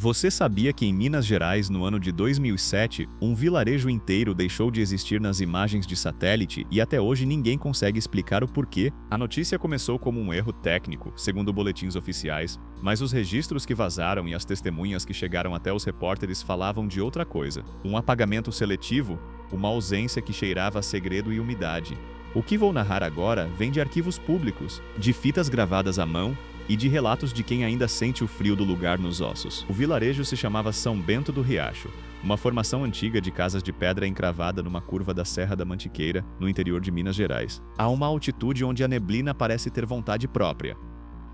Você sabia que em Minas Gerais, no ano de 2007, um vilarejo inteiro deixou de existir nas imagens de satélite e até hoje ninguém consegue explicar o porquê? A notícia começou como um erro técnico, segundo boletins oficiais, mas os registros que vazaram e as testemunhas que chegaram até os repórteres falavam de outra coisa. Um apagamento seletivo, uma ausência que cheirava a segredo e umidade. O que vou narrar agora vem de arquivos públicos, de fitas gravadas à mão e de relatos de quem ainda sente o frio do lugar nos ossos. O vilarejo se chamava São Bento do Riacho, uma formação antiga de casas de pedra encravada numa curva da Serra da Mantiqueira, no interior de Minas Gerais. Há uma altitude onde a neblina parece ter vontade própria.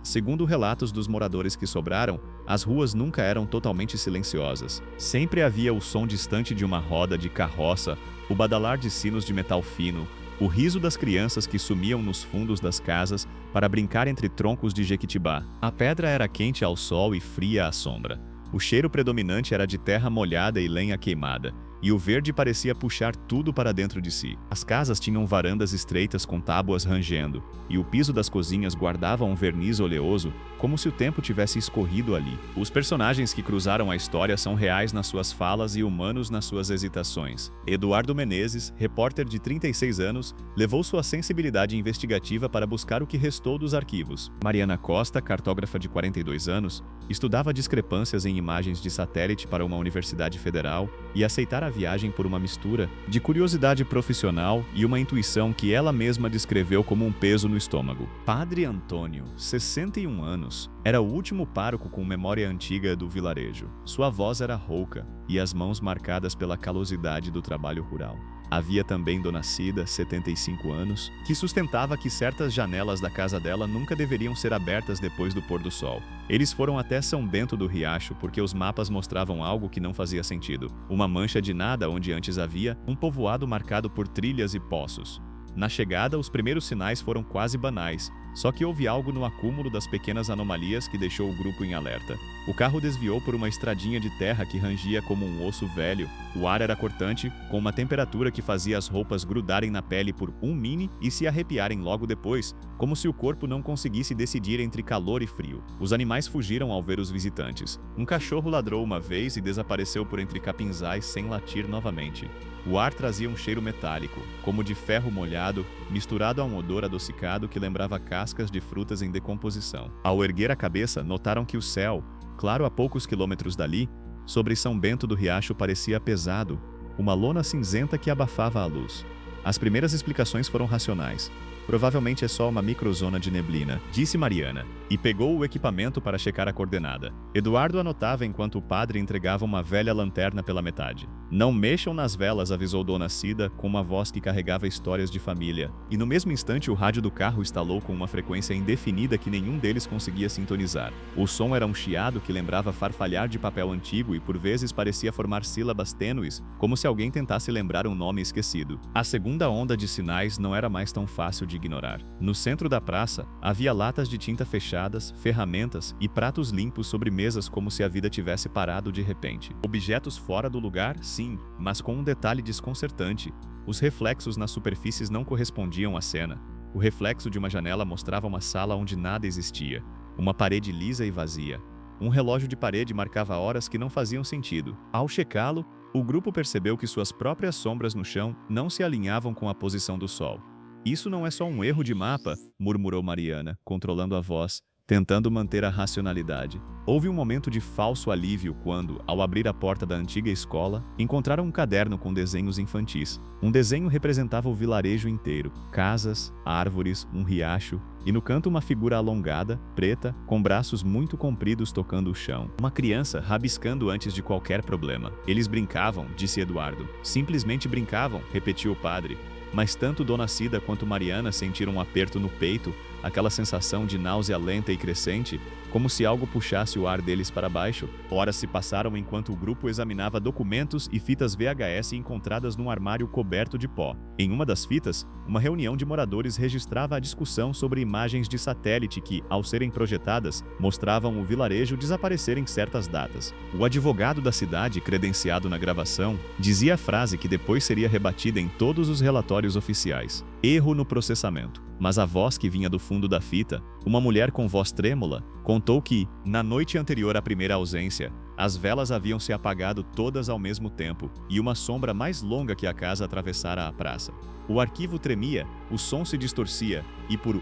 Segundo relatos dos moradores que sobraram, as ruas nunca eram totalmente silenciosas. Sempre havia o som distante de uma roda de carroça, o badalar de sinos de metal fino, o riso das crianças que sumiam nos fundos das casas para brincar entre troncos de jequitibá. A pedra era quente ao sol e fria à sombra. O cheiro predominante era de terra molhada e lenha queimada, e o verde parecia puxar tudo para dentro de si. As casas tinham varandas estreitas com tábuas rangendo, e o piso das cozinhas guardava um verniz oleoso, como se o tempo tivesse escorrido ali. Os personagens que cruzaram a história são reais nas suas falas e humanos nas suas hesitações. Eduardo Menezes, repórter de 36 anos, levou sua sensibilidade investigativa para buscar o que restou dos arquivos. Mariana Costa, cartógrafa de 42 anos, estudava discrepâncias em imagens de satélite para uma universidade federal e aceitar a viagem por uma mistura de curiosidade profissional e uma intuição que ela mesma descreveu como um peso no estômago. Padre Antônio, 61 anos, era o último pároco com memória antiga do vilarejo. Sua voz era rouca e as mãos marcadas pela calosidade do trabalho rural. Havia também Dona Cida, 75 anos, que sustentava que certas janelas da casa dela nunca deveriam ser abertas depois do pôr do sol. Eles foram até São Bento do Riacho porque os mapas mostravam algo que não fazia sentido. Uma mancha de nada onde antes havia um povoado marcado por trilhas e poços. Na chegada, os primeiros sinais foram quase banais, só que houve algo no acúmulo das pequenas anomalias que deixou o grupo em alerta. O carro desviou por uma estradinha de terra que rangia como um osso velho. O ar era cortante, com uma temperatura que fazia as roupas grudarem na pele por um mini e se arrepiarem logo depois, como se o corpo não conseguisse decidir entre calor e frio. Os animais fugiram ao ver os visitantes. Um cachorro ladrou uma vez e desapareceu por entre capinzais sem latir novamente. O ar trazia um cheiro metálico, como de ferro molhado, misturado a um odor adocicado que lembrava cascas de frutas em decomposição. Ao erguer a cabeça, notaram que o céu, claro a poucos quilômetros dali, sobre São Bento do Riacho parecia pesado, uma lona cinzenta que abafava a luz. As primeiras explicações foram racionais. Provavelmente é só uma microzona de neblina, disse Mariana, e pegou o equipamento para checar a coordenada. Eduardo anotava enquanto o padre entregava uma velha lanterna pela metade. Não mexam nas velas, avisou Dona Cida, com uma voz que carregava histórias de família. E no mesmo instante o rádio do carro estalou com uma frequência indefinida que nenhum deles conseguia sintonizar. O som era um chiado que lembrava farfalhar de papel antigo e por vezes parecia formar sílabas tênues, como se alguém tentasse lembrar um nome esquecido. A segunda onda de sinais não era mais tão fácil de ignorar. No centro da praça, havia latas de tinta fechadas, ferramentas e pratos limpos sobre mesas como se a vida tivesse parado de repente. Objetos fora do lugar, sim, mas com um detalhe desconcertante. Os reflexos nas superfícies não correspondiam à cena. O reflexo de uma janela mostrava uma sala onde nada existia. Uma parede lisa e vazia. Um relógio de parede marcava horas que não faziam sentido. Ao checá-lo, o grupo percebeu que suas próprias sombras no chão não se alinhavam com a posição do sol. Isso não é só um erro de mapa, murmurou Mariana, controlando a voz, tentando manter a racionalidade. Houve um momento de falso alívio quando, ao abrir a porta da antiga escola, encontraram um caderno com desenhos infantis. Um desenho representava o vilarejo inteiro, casas, árvores, um riacho, e no canto uma figura alongada, preta, com braços muito compridos tocando o chão. Uma criança rabiscando antes de qualquer problema. Eles brincavam, disse Eduardo. Simplesmente brincavam, repetiu o padre. Mas tanto Dona Cida quanto Mariana sentiram um aperto no peito, aquela sensação de náusea lenta e crescente, como se algo puxasse o ar deles para baixo. Horas se passaram enquanto o grupo examinava documentos e fitas VHS encontradas num armário coberto de pó. Em uma das fitas, uma reunião de moradores registrava a discussão sobre imagens de satélite que, ao serem projetadas, mostravam o vilarejo desaparecer em certas datas. O advogado da cidade, credenciado na gravação, dizia a frase que depois seria rebatida em todos os relatórios oficiais: erro no processamento. Mas a voz que vinha do fundo da fita, uma mulher com voz trêmula, contou Contou que, na noite anterior à primeira ausência, as velas haviam se apagado todas ao mesmo tempo e uma sombra mais longa que a casa atravessara a praça. O arquivo tremia, o som se distorcia e por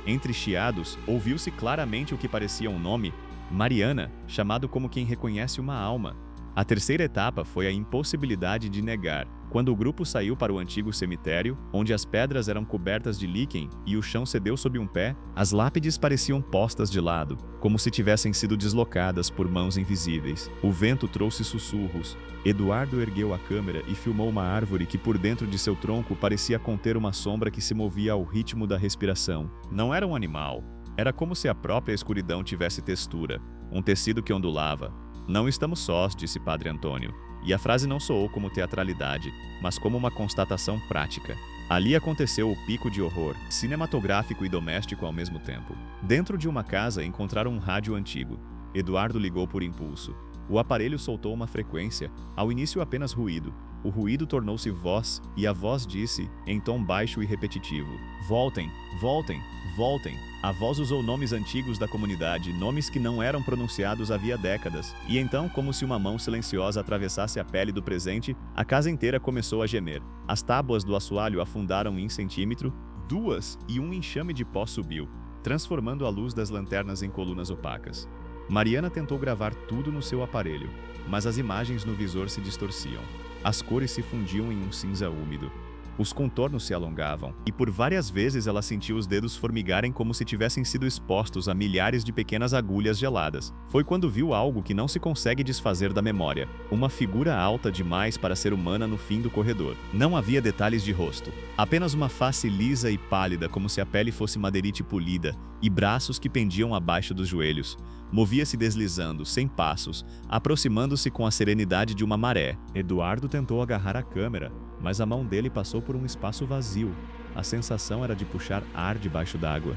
entre chiados, ouviu-se claramente o que parecia um nome, Mariana, chamado como quem reconhece uma alma. A terceira etapa foi a impossibilidade de negar. Quando o grupo saiu para o antigo cemitério, onde as pedras eram cobertas de líquen e o chão cedeu sob um pé, as lápides pareciam postas de lado, como se tivessem sido deslocadas por mãos invisíveis. O vento trouxe sussurros. Eduardo ergueu a câmera e filmou uma árvore que por dentro de seu tronco parecia conter uma sombra que se movia ao ritmo da respiração. Não era um animal. Era como se a própria escuridão tivesse textura, um tecido que ondulava. Não estamos sós, disse Padre Antônio. E a frase não soou como teatralidade, mas como uma constatação prática. Ali aconteceu o pico de horror, cinematográfico e doméstico ao mesmo tempo. Dentro de uma casa encontraram um rádio antigo. Eduardo ligou por impulso. O aparelho soltou uma frequência, ao início apenas ruído. O ruído tornou-se voz, e a voz disse, em tom baixo e repetitivo: "Voltem, voltem, voltem." A voz usou nomes antigos da comunidade, nomes que não eram pronunciados havia décadas, e então, como se uma mão silenciosa atravessasse a pele do presente, a casa inteira começou a gemer. As tábuas do assoalho afundaram em centímetro, 2, e um enxame de pó subiu, transformando a luz das lanternas em colunas opacas. Mariana tentou gravar tudo no seu aparelho, mas as imagens no visor se distorciam. As cores se fundiam em um cinza úmido. Os contornos se alongavam, e por várias vezes ela sentiu os dedos formigarem como se tivessem sido expostos a milhares de pequenas agulhas geladas. Foi quando viu algo que não se consegue desfazer da memória. Uma figura alta demais para ser humana no fim do corredor. Não havia detalhes de rosto. Apenas uma face lisa e pálida, como se a pele fosse madeirite polida, e braços que pendiam abaixo dos joelhos. Movia-se deslizando, sem passos, aproximando-se com a serenidade de uma maré. Eduardo tentou agarrar a câmera, mas a mão dele passou por um espaço vazio. A sensação era de puxar ar debaixo d'água.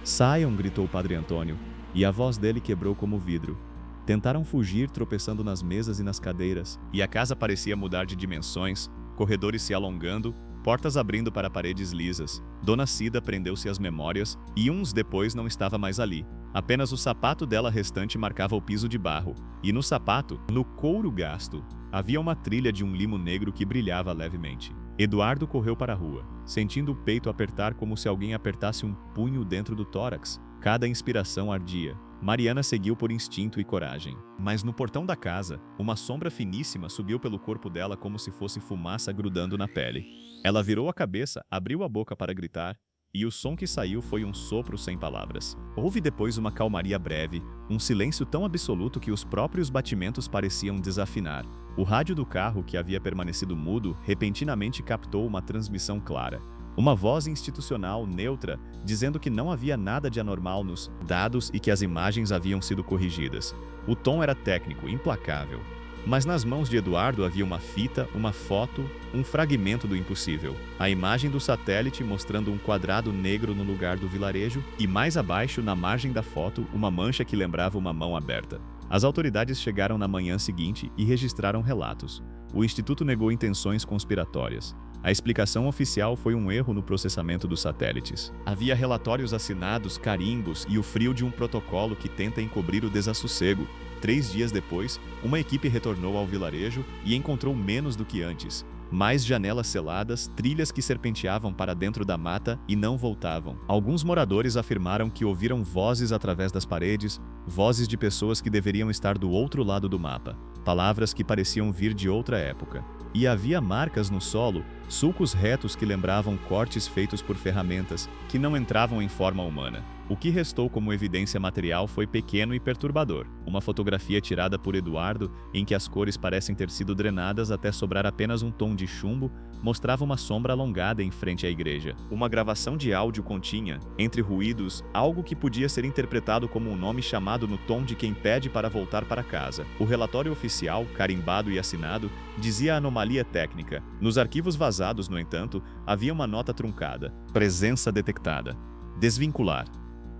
"Saiam!" gritou o Padre Antônio, e a voz dele quebrou como vidro. Tentaram fugir, tropeçando nas mesas e nas cadeiras, e a casa parecia mudar de dimensões, corredores se alongando, portas abrindo para paredes lisas. Dona Cida prendeu-se às memórias, e uns depois não estava mais ali. Apenas o sapato dela restante marcava o piso de barro, e no sapato, no couro gasto, havia uma trilha de um limo negro que brilhava levemente. Eduardo correu para a rua, sentindo o peito apertar como se alguém apertasse um punho dentro do tórax. Cada inspiração ardia. Mariana seguiu por instinto e coragem. Mas no portão da casa, uma sombra finíssima subiu pelo corpo dela como se fosse fumaça grudando na pele. Ela virou a cabeça, abriu a boca para gritar, e o som que saiu foi um sopro sem palavras. Houve depois uma calmaria breve, um silêncio tão absoluto que os próprios batimentos pareciam desafinar. O rádio do carro, que havia permanecido mudo, repentinamente captou uma transmissão clara. Uma voz institucional, neutra, dizendo que não havia nada de anormal nos dados e que as imagens haviam sido corrigidas. O tom era técnico, implacável. Mas nas mãos de Eduardo havia uma fita, uma foto, um fragmento do impossível. A imagem do satélite mostrando um quadrado negro no lugar do vilarejo e mais abaixo, na margem da foto, uma mancha que lembrava uma mão aberta. As autoridades chegaram na manhã seguinte e registraram relatos. O Instituto negou intenções conspiratórias. A explicação oficial foi um erro no processamento dos satélites. Havia relatórios assinados, carimbos e o frio de um protocolo que tenta encobrir o desassossego. 3 dias depois, uma equipe retornou ao vilarejo e encontrou menos do que antes. Mais janelas seladas, trilhas que serpenteavam para dentro da mata e não voltavam. Alguns moradores afirmaram que ouviram vozes através das paredes, vozes de pessoas que deveriam estar do outro lado do mapa, palavras que pareciam vir de outra época. E havia marcas no solo, sulcos retos que lembravam cortes feitos por ferramentas, que não entravam em forma humana. O que restou como evidência material foi pequeno e perturbador. Uma fotografia tirada por Eduardo, em que as cores parecem ter sido drenadas até sobrar apenas um tom de chumbo, mostrava uma sombra alongada em frente à igreja. Uma gravação de áudio continha, entre ruídos, algo que podia ser interpretado como um nome chamado no tom de quem pede para voltar para casa. O relatório oficial, carimbado e assinado, dizia anomalia técnica. Nos arquivos vazados, no entanto, havia uma nota truncada. Presença detectada. Desvincular.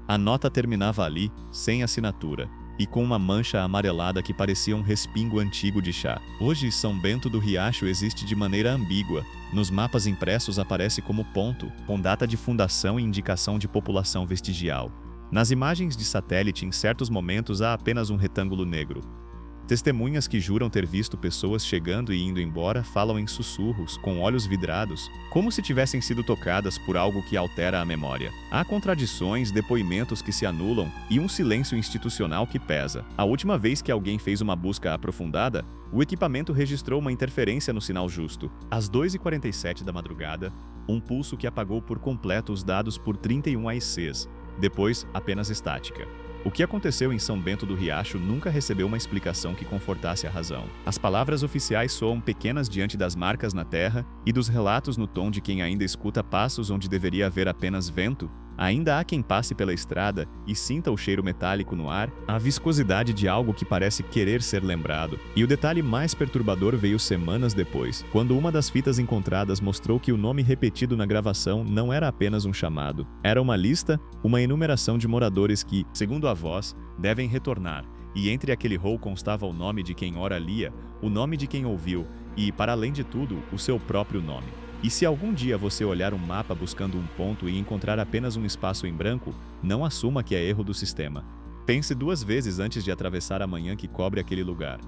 A nota terminava ali, sem assinatura, e com uma mancha amarelada que parecia um respingo antigo de chá. Hoje, São Bento do Riacho existe de maneira ambígua. Nos mapas impressos aparece como ponto, com data de fundação e indicação de população vestigial. Nas imagens de satélite, em certos momentos há apenas um retângulo negro. Testemunhas que juram ter visto pessoas chegando e indo embora falam em sussurros, com olhos vidrados, como se tivessem sido tocadas por algo que altera a memória. Há contradições, depoimentos que se anulam e um silêncio institucional que pesa. A última vez que alguém fez uma busca aprofundada, o equipamento registrou uma interferência no sinal justo. Às 2h47 da madrugada, um pulso que apagou por completo os dados por 31 AICs, depois apenas estática. O que aconteceu em São Bento do Riacho nunca recebeu uma explicação que confortasse a razão. As palavras oficiais soam pequenas diante das marcas na terra e dos relatos no tom de quem ainda escuta passos onde deveria haver apenas vento. Ainda há quem passe pela estrada e sinta o cheiro metálico no ar, a viscosidade de algo que parece querer ser lembrado. E o detalhe mais perturbador veio semanas depois, quando uma das fitas encontradas mostrou que o nome repetido na gravação não era apenas um chamado. Era uma lista, uma enumeração de moradores que, segundo a voz, devem retornar. E entre aquele rol constava o nome de quem ora lia, o nome de quem ouviu e, para além de tudo, o seu próprio nome. E se algum dia você olhar um mapa buscando um ponto e encontrar apenas um espaço em branco, não assuma que é erro do sistema. Pense 2 vezes antes de atravessar a manhã que cobre aquele lugar.